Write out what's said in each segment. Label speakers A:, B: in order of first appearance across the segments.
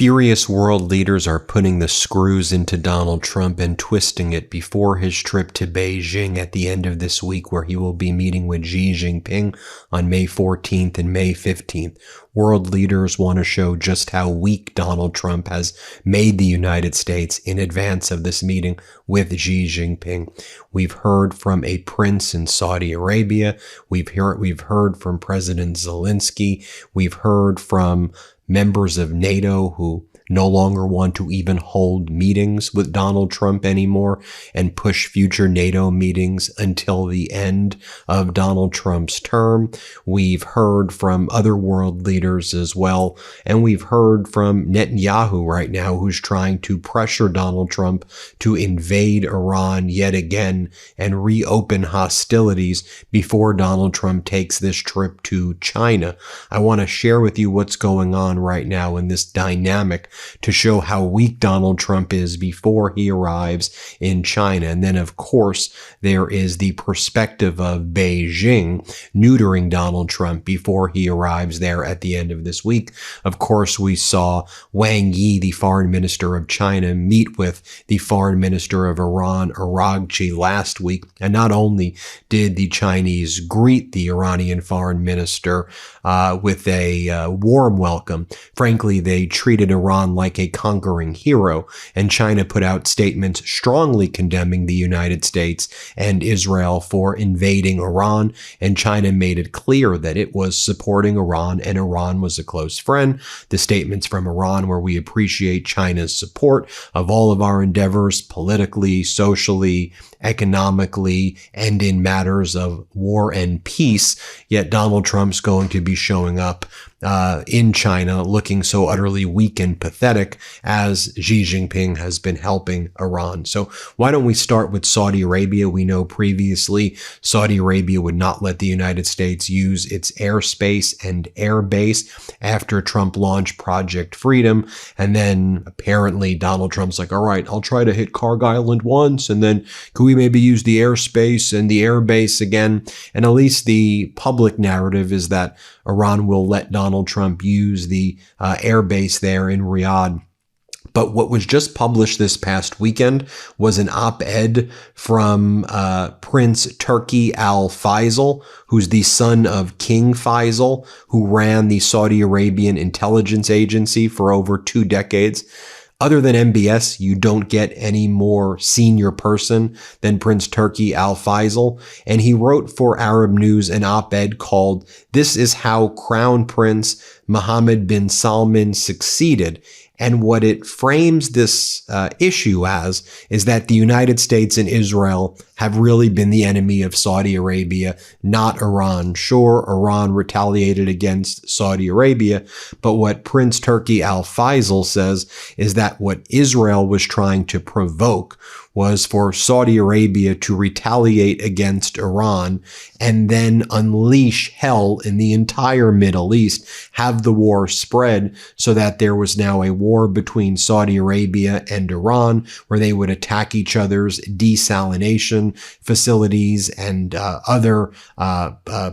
A: Furious world leaders are putting the screws into Donald Trump and twisting it before his trip to Beijing at the end of this week, where he will be meeting with Xi Jinping on May 14th and May 15th. World leaders want to show just how weak Donald Trump has made the United States in advance of this meeting with Xi Jinping. We've heard from a prince in Saudi Arabia. We've heard from President Zelensky. We've heard from members of NATO who no longer want to even hold meetings with Donald Trump anymore and push future NATO meetings until the end of Donald Trump's term. We've heard from other world leaders as well, and we've heard from Netanyahu right now, who's trying to pressure Donald Trump to invade Iran yet again and reopen hostilities before Donald Trump takes this trip to China. I want to share with you what's going on right now in this dynamic to show how weak Donald Trump is before he arrives in China. And then, of course, there is the perspective of Beijing neutering Donald Trump before he arrives there at the end of this week. Of course, we saw Wang Yi, the foreign minister of China, meet with the foreign minister of Iran, Araghchi, last week. And not only did the Chinese greet the Iranian foreign minister with a warm welcome, frankly, they treated Iran like a conquering hero, and China put out statements strongly condemning the United States and Israel for invading Iran, and China made it clear that it was supporting Iran and Iran was a close friend. The statements from Iran where we appreciate China's support of all of our endeavors politically, socially, economically, and in matters of war and peace, yet Donald Trump's going to be showing up in China looking so utterly weak and pathetic as Xi Jinping has been helping Iran. So why don't we start with Saudi Arabia? We know previously Saudi Arabia would not let the United States use its airspace and air base after Trump launched Project Freedom. And then apparently Donald Trump's like, all right, I'll try to hit Kharg Island once, and then could we maybe use the airspace and the air base again? And at least the public narrative is that Iran will let Donald Trump use the air base there in Riyadh. But what was just published this past weekend was an op-ed from Prince Turki Al Faisal, who's the son of King Faisal, who ran the Saudi Arabian intelligence agency for over 2 decades. Other than MBS, you don't get any more senior person than Prince Turki Al Faisal. And he wrote for Arab News an op-ed called "This is How Crown Prince Mohammed bin Salman Succeeded." And what it frames this issue as is that the United States and Israel have really been the enemy of Saudi Arabia, not Iran. Sure, Iran retaliated against Saudi Arabia, but what Prince Turki Al Faisal says is that what Israel was trying to provoke was for Saudi Arabia to retaliate against Iran and then unleash hell in the entire Middle East, have the war spread so that there was now a war between Saudi Arabia and Iran where they would attack each other's desalination facilities and other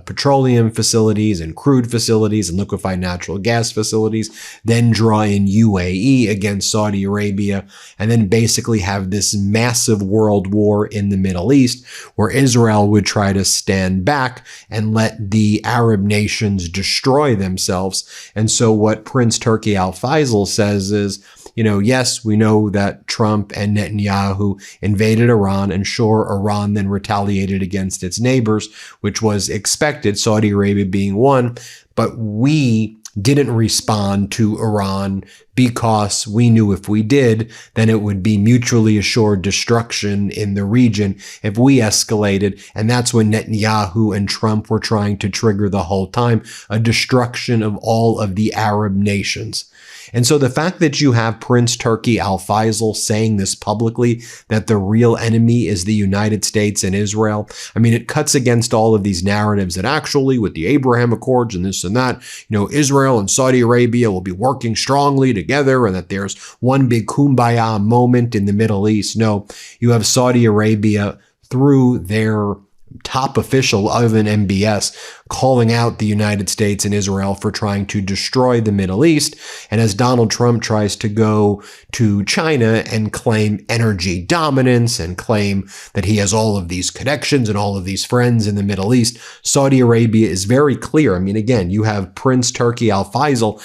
A: petroleum facilities and crude facilities and liquefied natural gas facilities, then draw in UAE against Saudi Arabia, and then basically have this massive world war in the Middle East where Israel would try to stand back and let the Arab nations destroy themselves. And so what Prince Turki Al Faisal says is, yes, we know that Trump and Netanyahu invaded Iran, and sure, Iran then retaliated against its neighbors, which was expected, Saudi Arabia being one, but we didn't respond to Iran because we knew if we did, then it would be mutually assured destruction in the region if we escalated. And that's when Netanyahu and Trump were trying to trigger the whole time, a destruction of all of the Arab nations. And so the fact that you have Prince Turki Al Faisal saying this publicly, that the real enemy is the United States and Israel, it cuts against all of these narratives that actually with the Abraham Accords and this and that, Israel and Saudi Arabia will be working strongly together and that there's one big kumbaya moment in the Middle East. No, you have Saudi Arabia through their top official other than MBS calling out the United States and Israel for trying to destroy the Middle East. And as Donald Trump tries to go to China and claim energy dominance and claim that he has all of these connections and all of these friends in the Middle East, Saudi Arabia is very clear. I mean, again, you have Prince Turki Al Faisal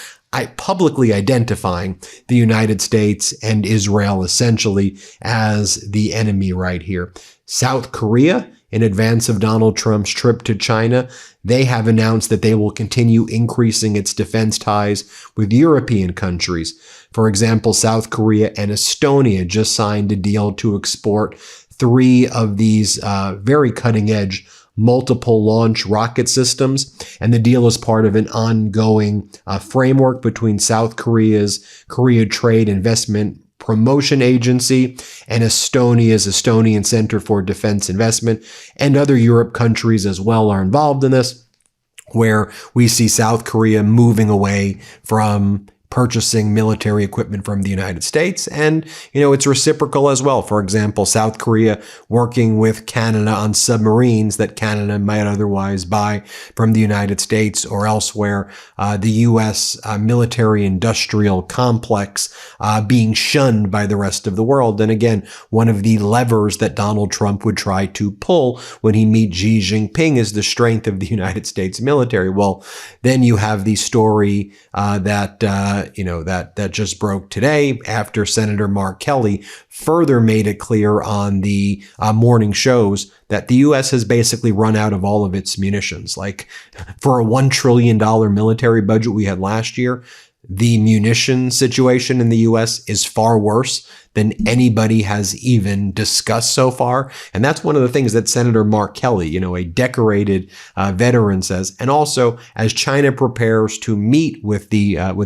A: publicly identifying the United States and Israel essentially as the enemy right here. South Korea, in advance of Donald Trump's trip to China, they have announced that they will continue increasing its defense ties with European countries. For example, South Korea and Estonia just signed a deal to export 3 of these very cutting-edge multiple launch rocket systems. And the deal is part of an ongoing framework between South Korea's Korea Trade Investment Promotion Agency and Estonia's Estonian Center for Defense Investment, and other Europe countries as well are involved in this, where we see South Korea moving away from purchasing military equipment from the United States. And, it's reciprocal as well. For example, South Korea working with Canada on submarines that Canada might otherwise buy from the United States or elsewhere. The U.S. military industrial complex being shunned by the rest of the world. And again, one of the levers that Donald Trump would try to pull when he meets Xi Jinping is the strength of the United States military. Well, then you have the story that just broke today after Senator Mark Kelly further made it clear on the morning shows that the U.S. has basically run out of all of its munitions. Like, for a $1 trillion military budget we had last year, the munition situation in the U.S. is far worse than anybody has even discussed so far. And that's one of the things that Senator Mark Kelly, a decorated veteran, says. And also, as China prepares to meet with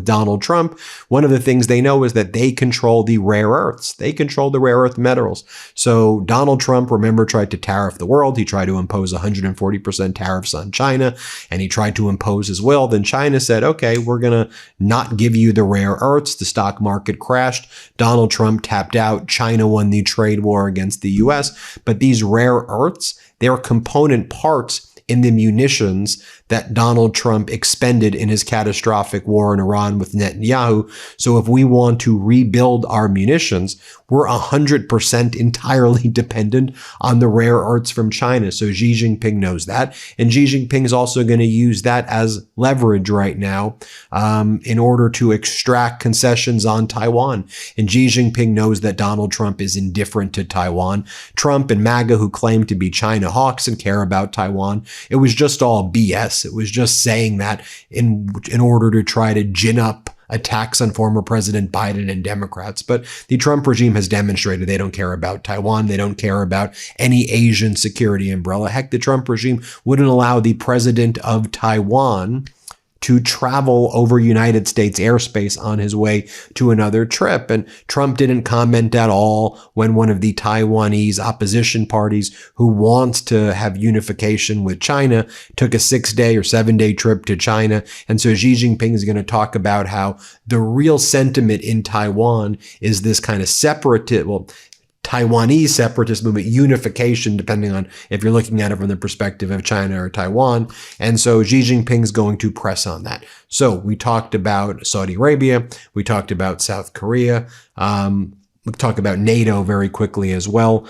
A: Donald Trump, one of the things they know is that they control the rare earths. They control the rare earth minerals. So Donald Trump, remember, tried to tariff the world. He tried to impose 140% tariffs on China, and he tried to impose his will. Then China said, okay, we're going to not give you the rare earths. The stock market crashed. Donald Trump tapped out. China won the trade war against the U.S. But these rare earths, they are component parts in the munitions that Donald Trump expended in his catastrophic war in Iran with Netanyahu. So if we want to rebuild our munitions, we're 100% entirely dependent on the rare earths from China. So Xi Jinping knows that. And Xi Jinping is also going to use that as leverage right now in order to extract concessions on Taiwan. And Xi Jinping knows that Donald Trump is indifferent to Taiwan. Trump and MAGA, who claim to be China hawks and care about Taiwan, it was just all BS. It was just saying that in order to try to gin up attacks on former President Biden and Democrats. But the Trump regime has demonstrated they don't care about Taiwan. They don't care about any Asian security umbrella. Heck, the Trump regime wouldn't allow the president of Taiwan to travel over United States airspace on his way to another trip. And Trump didn't comment at all when one of the Taiwanese opposition parties who wants to have unification with China took a 6-day or 7-day trip to China. And so Xi Jinping is going to talk about how the real sentiment in Taiwan is this kind of Taiwanese separatist movement, unification, depending on if you're looking at it from the perspective of China or Taiwan. And so Xi Jinping is going to press on that. So we talked about Saudi Arabia. We talked about South Korea. We'll talk about NATO very quickly as well.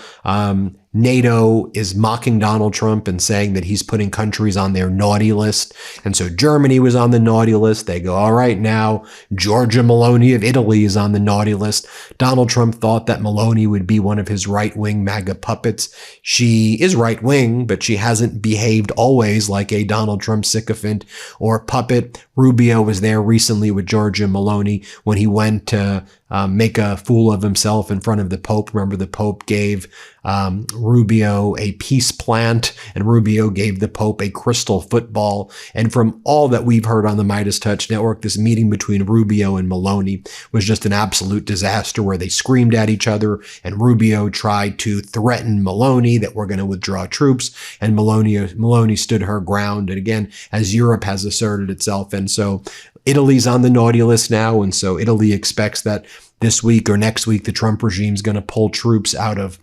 A: NATO is mocking Donald Trump and saying that he's putting countries on their naughty list. And so Germany was on the naughty list. They go, all right, now Giorgia Meloni of Italy is on the naughty list. Donald Trump thought that Meloni would be one of his right-wing MAGA puppets. She is right-wing, but she hasn't behaved always like a Donald Trump sycophant or puppet. Rubio was there recently with Giorgia Meloni when he went to make a fool of himself in front of the Pope. Remember, the Pope gave Rubio a peace plant, and Rubio gave the Pope a crystal football. And from all that we've heard on the MeidasTouch network, this meeting between Rubio and Meloni was just an absolute disaster where they screamed at each other, and Rubio tried to threaten Meloni that we're going to withdraw troops, and Meloni stood her ground. And again, as Europe has asserted itself. And so Italy's on the naughty list now, and so Italy expects that this week or next week, the Trump regime is going to pull troops out of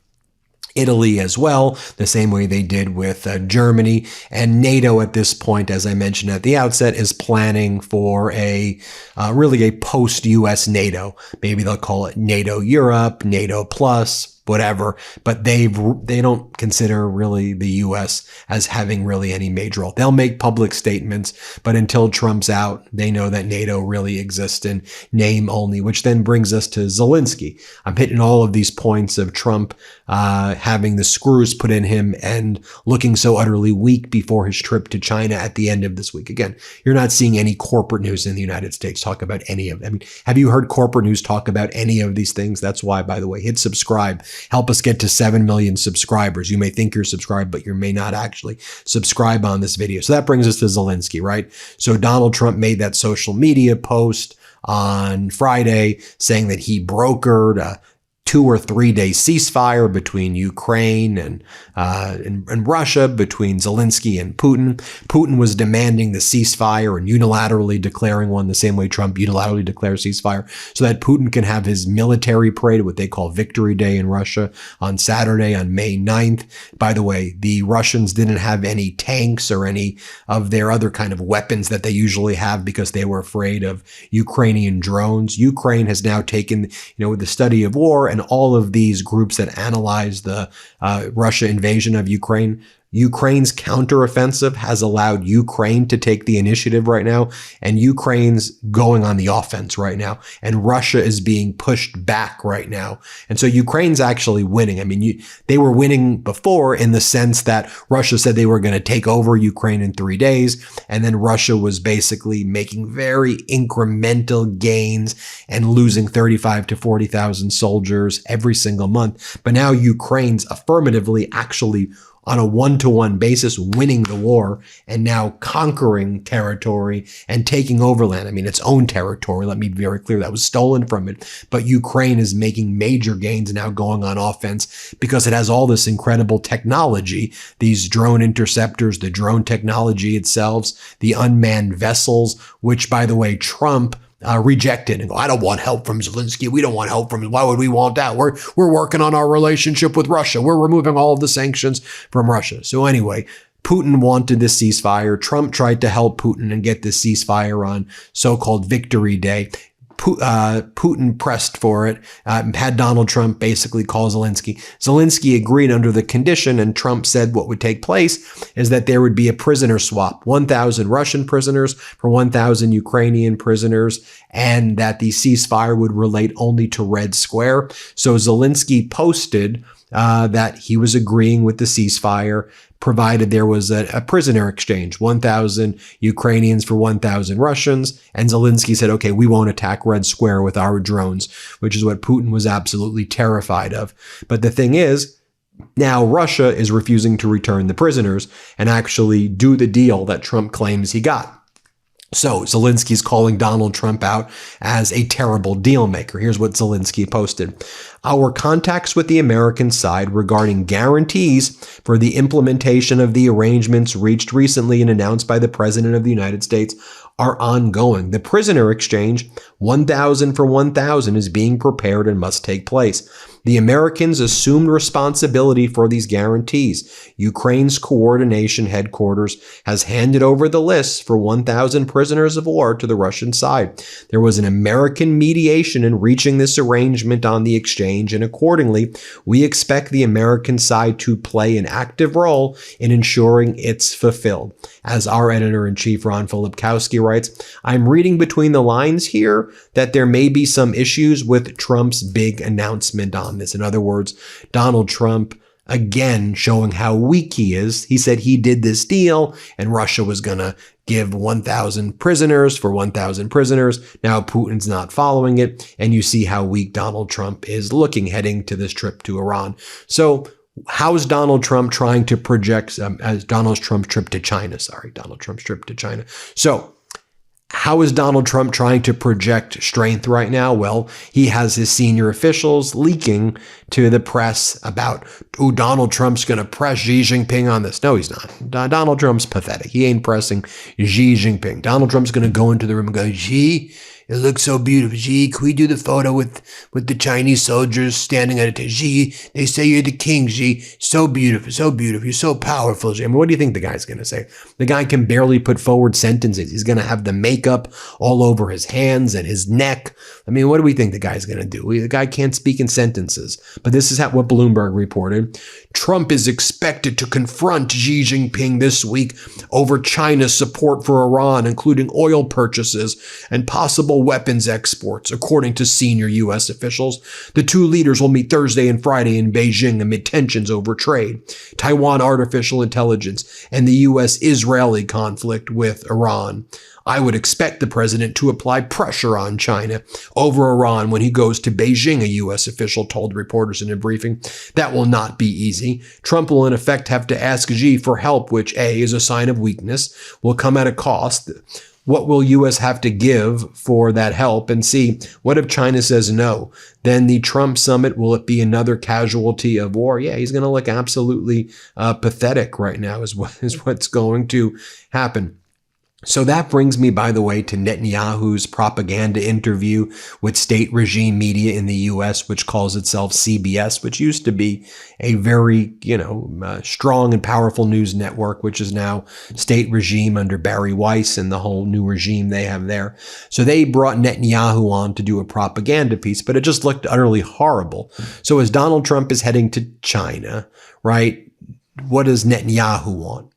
A: Italy as well, the same way they did with Germany. And NATO at this point, as I mentioned at the outset, is planning for really a post-US NATO. Maybe they'll call it NATO Europe, NATO Plus, whatever, but they don't consider really the U.S. as having really any major role. They'll make public statements, but until Trump's out, they know that NATO really exists in name only, which then brings us to Zelensky. I'm hitting all of these points of Trump having the screws put in him and looking so utterly weak before his trip to China at the end of this week. Again, you're not seeing any corporate news in the United States talk about any of it. I mean, have you heard corporate news talk about any of these things? That's why, by the way, hit subscribe. Help us get to 7 million subscribers. You may think you're subscribed, but you may not actually subscribe on this video. So that brings us to Zelensky, right? So Donald Trump made that social media post on Friday saying that he brokered a 2 or 3 day ceasefire between Ukraine and Russia, between Zelensky and Putin. Putin was demanding the ceasefire and unilaterally declaring one the same way Trump unilaterally declares ceasefire, so that Putin can have his military parade, what they call Victory Day in Russia, on Saturday, on May 9th. By the way, the Russians didn't have any tanks or any of their other kind of weapons that they usually have because they were afraid of Ukrainian drones. Ukraine has now taken, with the study of war and all of these groups that analyze the Russia invasion of Ukraine, Ukraine's counteroffensive has allowed Ukraine to take the initiative right now, and Ukraine's going on the offense right now, and Russia is being pushed back right now. And so Ukraine's actually winning. I mean, they were winning before in the sense that Russia said they were going to take over Ukraine in 3 days, and then Russia was basically making very incremental gains and losing 35 to 40,000 soldiers every single month. But now Ukraine's affirmatively actually on a one-to-one basis, winning the war and now conquering territory and taking over land. I mean, its own territory. Let me be very clear. That was stolen from it. But Ukraine is making major gains now going on offense because it has all this incredible technology, these drone interceptors, the drone technology itself, the unmanned vessels, which, by the way, Trump rejected and go, I don't want help from Zelensky. We don't want help from him. Why would we want that? We're working on our relationship with Russia. We're removing all of the sanctions from Russia. So anyway, Putin wanted this ceasefire. Trump tried to help Putin and get this ceasefire on so-called Victory Day. Putin pressed for it, had Donald Trump basically call Zelensky. Zelensky agreed under the condition, and Trump said what would take place is that there would be a prisoner swap, 1,000 Russian prisoners for 1,000 Ukrainian prisoners, and that the ceasefire would relate only to Red Square. So Zelensky posted that he was agreeing with the ceasefire, provided there was a prisoner exchange, 1,000 Ukrainians for 1,000 Russians. And Zelensky said, okay, we won't attack Red Square with our drones, which is what Putin was absolutely terrified of. But the thing is, now Russia is refusing to return the prisoners and actually do the deal that Trump claims he got. So Zelensky's calling Donald Trump out as a terrible deal maker. Here's what Zelensky posted. Our contacts with the American side regarding guarantees for the implementation of the arrangements reached recently and announced by the President of the United States are ongoing. The prisoner exchange, 1,000 for 1,000, is being prepared and must take place. The Americans assumed responsibility for these guarantees. Ukraine's coordination headquarters has handed over the lists for 1,000 prisoners of war to the Russian side. There was an American mediation in reaching this arrangement on the exchange, and accordingly, we expect the American side to play an active role in ensuring it's fulfilled. As our editor-in-chief, Ron Filipkowski, writes, I'm reading between the lines here that there may be some issues with Trump's big announcement on this. In other words, Donald Trump, again, showing how weak he is. He said he did this deal and Russia was going to give 1,000 prisoners for 1,000 prisoners. Now Putin's not following it. And you see how weak Donald Trump is looking heading to this trip to Iran. So how is Donald Trump trying to project as Donald Trump's trip to China? Donald Trump's trip to China. So how is Donald Trump trying to project strength right now? Well, he has his senior officials leaking to the press about, Donald Trump's going to press Xi Jinping on this. No, he's not. Donald Trump's pathetic. He ain't pressing Xi Jinping. Donald Trump's going to go into the room and go, Xi,
B: It looks so beautiful. Xi, can we do the photo with the Chinese soldiers standing at it? Xi, they say you're the king, Xi. So beautiful, so beautiful. You're so powerful, Xi. I mean, what do you think the guy's going to say? The guy can barely put forward sentences. He's going to have the makeup all over his hands and his neck. I mean, what do we think the guy's going to do? The guy can't speak in sentences. But this is what Bloomberg reported. Trump is expected to confront Xi Jinping this week over China's support for Iran, including oil purchases and possible weapons exports, according to senior U.S. officials. The two leaders will meet Thursday and Friday in Beijing amid tensions over trade, Taiwan artificial intelligence, and the U.S.-Israeli conflict with Iran. I would expect the president to apply pressure on China over Iran when he goes to Beijing, a U.S. official told reporters in a briefing. That will not be easy. Trump will in effect have to ask Xi for help, which A, is a sign of weakness, will come at a cost. What will U.S. have to give for that help? And C, what if China says no? Then the Trump summit, will it be another casualty of war? Yeah, he's going to look absolutely pathetic right now is what's going to happen. So that brings me, by the way, to Netanyahu's propaganda interview with state regime media in the U.S., which calls itself CBS, which used to be a very, strong and powerful news network, which is now state regime under Barry Weiss and the whole new regime they have there. So they brought Netanyahu on to do a propaganda piece, but it just looked utterly horrible. So as Donald Trump is heading to China, right, what does Netanyahu want?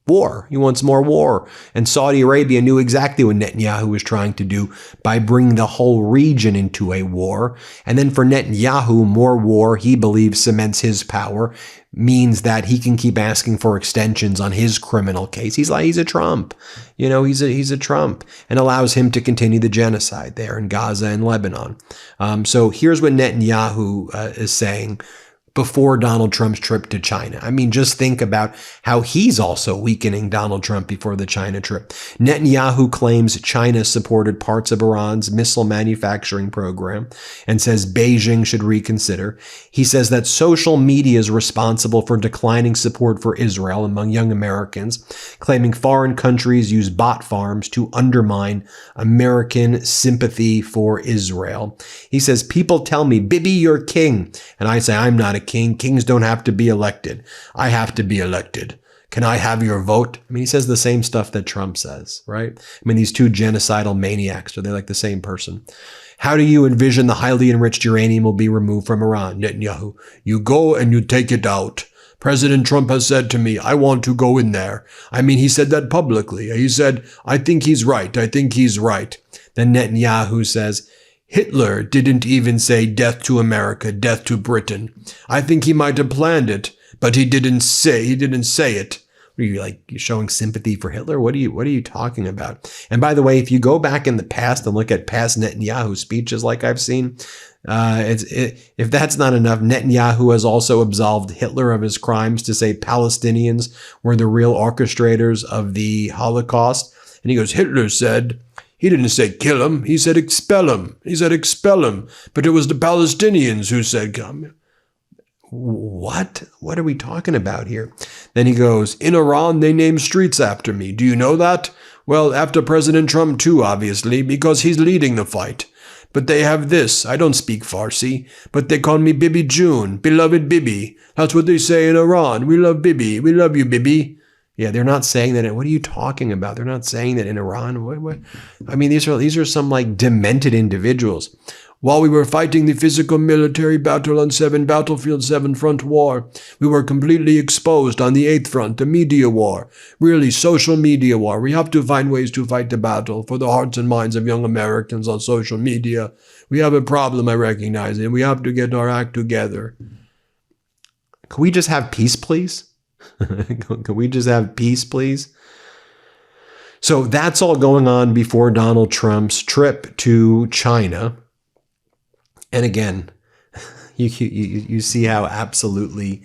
B: War. He wants more war. And Saudi Arabia knew exactly what Netanyahu was trying to do by bringing the whole region into a war. And then for Netanyahu, more war, he believes, cements his power, means that he can keep asking for extensions on his criminal case. He's a Trump. He's a Trump, and allows him to continue the genocide there in Gaza and Lebanon. So here's what Netanyahu is saying before Donald Trump's trip to China. I mean, just think about how he's also weakening Donald Trump before the China trip. Netanyahu claims China supported parts of Iran's missile manufacturing program and says Beijing should reconsider. He says that social media is responsible for declining support for Israel among young Americans, claiming foreign countries use bot farms to undermine American sympathy for Israel. He says, people tell me, Bibi, you're king. And I say, I'm not a king. Kings don't have to be elected. I have to be elected. Can I have your vote? I mean, he says the same stuff that Trump says, right? I mean, these two genocidal maniacs, are they like the same person? How do you envision the highly enriched uranium will be removed from Iran? Netanyahu, you go and you take it out. President Trump has said to me, I want to go in there. I mean, he said that publicly. He said, I think he's right. I think he's right. Then Netanyahu says, Hitler didn't even say death to America, death to Britain. I think he might have planned it, but he didn't say it. Are you you showing sympathy for Hitler? What are you talking about? And by the way, if you go back in the past and look at past Netanyahu speeches like I've seen, if that's not enough, Netanyahu has also absolved Hitler of his crimes to say Palestinians were the real orchestrators of the Holocaust. And he goes, Hitler said, he didn't say kill him. He said expel him. He said expel him. But it was the Palestinians who said come. What? What are we talking about here? Then he goes, in Iran, they name streets after me. Do you know that? Well, after President Trump too, obviously, because he's leading the fight. But they have this. I don't speak Farsi, but they call me Bibi June, beloved Bibi. That's what they say in Iran. We love Bibi. We love you, Bibi. Yeah, they're not saying that. What are you talking about? They're not saying that in Iran. What? I mean, these are some demented individuals. While we were fighting the physical military battle on 7 Battlefield 7 Front War, we were completely exposed on the 8th Front, the media war. Really, social media war. We have to find ways to fight the battle for the hearts and minds of young Americans on social media. We have a problem, I recognize it. We have to get our act together. Can we just have peace, please? Can we just have peace, please? So that's all going on before Donald Trump's trip to China. And again, you see how absolutely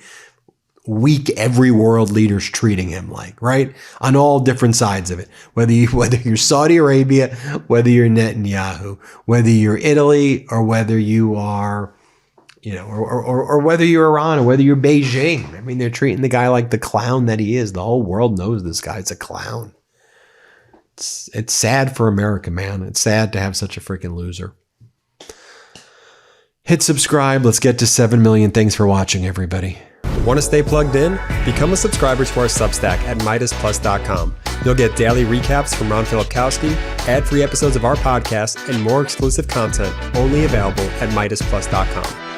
B: weak every world leader's treating him like, right? On all different sides of it. Whether you're Saudi Arabia, whether you're Netanyahu, whether you're Italy, or whether you are, or whether you're Iran, or whether you're Beijing. I mean, they're treating the guy like the clown that he is. The whole world knows this guy's a clown.
A: It's sad for America, man. It's sad to have such a freaking loser. Hit subscribe. Let's get to 7 million. Thanks for watching, everybody.
C: Want to stay plugged in? Become a subscriber to our Substack at MeidasPlus.com. You'll get daily recaps from Ron Filipkowski, ad-free episodes of our podcast, and more exclusive content only available at MeidasPlus.com.